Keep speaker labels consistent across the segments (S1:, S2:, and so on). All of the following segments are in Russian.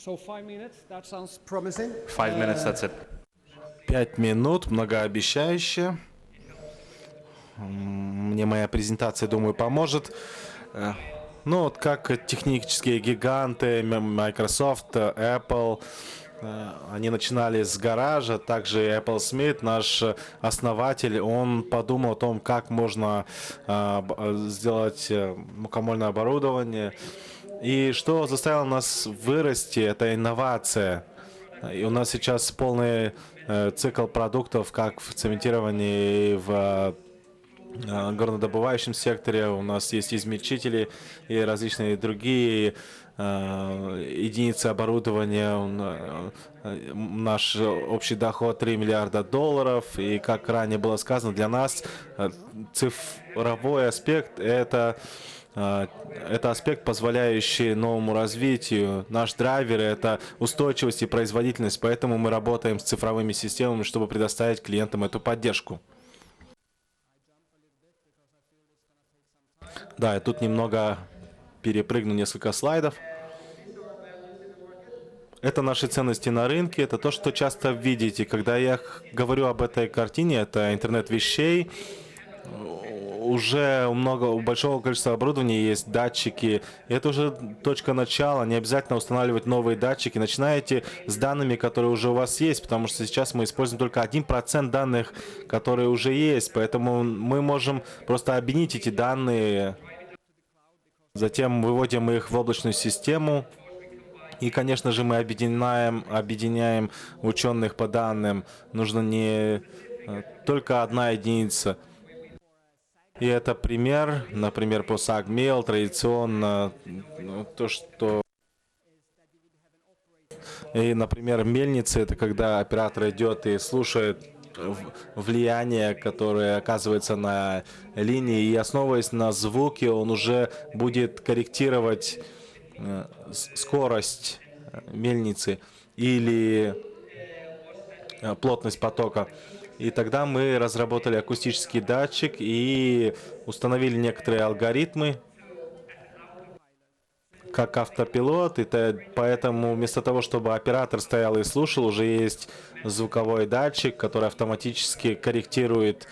S1: 5 minutes, that's it.
S2: 5 минут, многообещающе. Мне моя презентация, думаю, поможет. Ну, вот как технические гиганты Microsoft, Apple, они начинали с гаража, также и Apple Smith, наш основатель, он подумал о том, как можно сделать мукомольное оборудование. И что заставило нас вырасти, это инновация. И у нас сейчас полный цикл продуктов, как в цементировании и в горнодобывающем секторе. У нас есть измельчители и различные другие единицы оборудования. Наш общий доход $3 миллиарда. И, как ранее было сказано, для нас цифровой аспект — это аспект, позволяющий новому развитию. Наш драйвер — это устойчивость и производительность, поэтому мы работаем с цифровыми системами, чтобы предоставить клиентам эту поддержку. Да, я тут немного перепрыгну несколько слайдов. Это наши ценности на рынке, это то, что часто видите. Когда я говорю об этой картине, это интернет вещей. Уже у большого количества оборудования есть датчики. И это уже точка начала. Не обязательно устанавливать новые датчики. Начинайте с данными, которые уже у вас есть, потому что сейчас мы используем только 1% данных, которые уже есть. Поэтому мы можем просто объединить эти данные. Затем выводим их в облачную систему. И, конечно же, мы объединяем ученых по данным. Нужно не только одна единица. И это пример, например, по SAG-Mail, традиционно то, что... И, например, мельница — это когда оператор идет и слушает влияние, которое оказывается на линии, и, основываясь на звуке, он уже будет корректировать скорость мельницы или плотность потока. И тогда мы разработали акустический датчик и установили некоторые алгоритмы, как автопилот. И поэтому вместо того, чтобы оператор стоял и слушал, уже есть звуковой датчик, который автоматически корректирует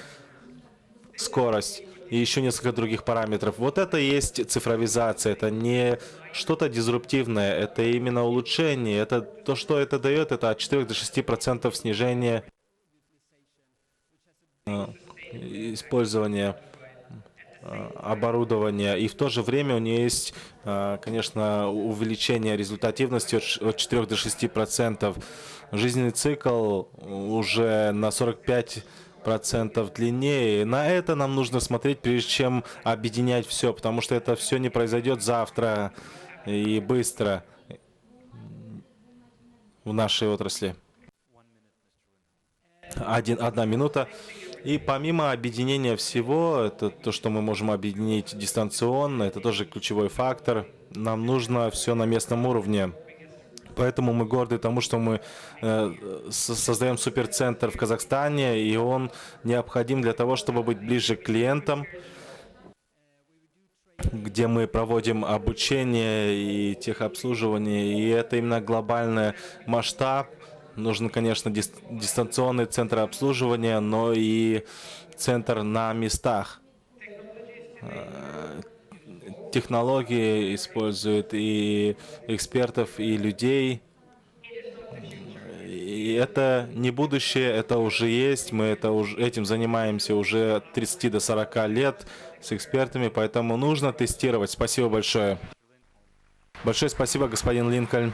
S2: скорость и еще несколько других параметров. Вот это и есть цифровизация. Это не что-то дизруптивное, это именно улучшение. Это то, что это дает, это от 4 до 6% снижения использования оборудования. И в то же время у нее есть, конечно, увеличение результативности от 4 до 6%. Жизненный цикл уже на 45% длиннее. На это нам нужно смотреть, прежде чем объединять все, потому что это все не произойдет завтра и быстро в нашей отрасли. 1 минута. И помимо объединения всего, это то, что мы можем объединить дистанционно, это тоже ключевой фактор. Нам нужно все на местном уровне. Поэтому мы горды тому, что мы создаем суперцентр в Казахстане, и он необходим для того, чтобы быть ближе к клиентам, где мы проводим обучение и техобслуживание. И это именно глобальный масштаб. Нужен, конечно, дистанционный центр обслуживания, но и центр на местах. Технологии используют и экспертов, и людей. И это не будущее, это уже есть. Мы этим занимаемся уже от 30 до 40 лет с экспертами, поэтому нужно тестировать. Спасибо большое. Большое спасибо, господин Линкольн.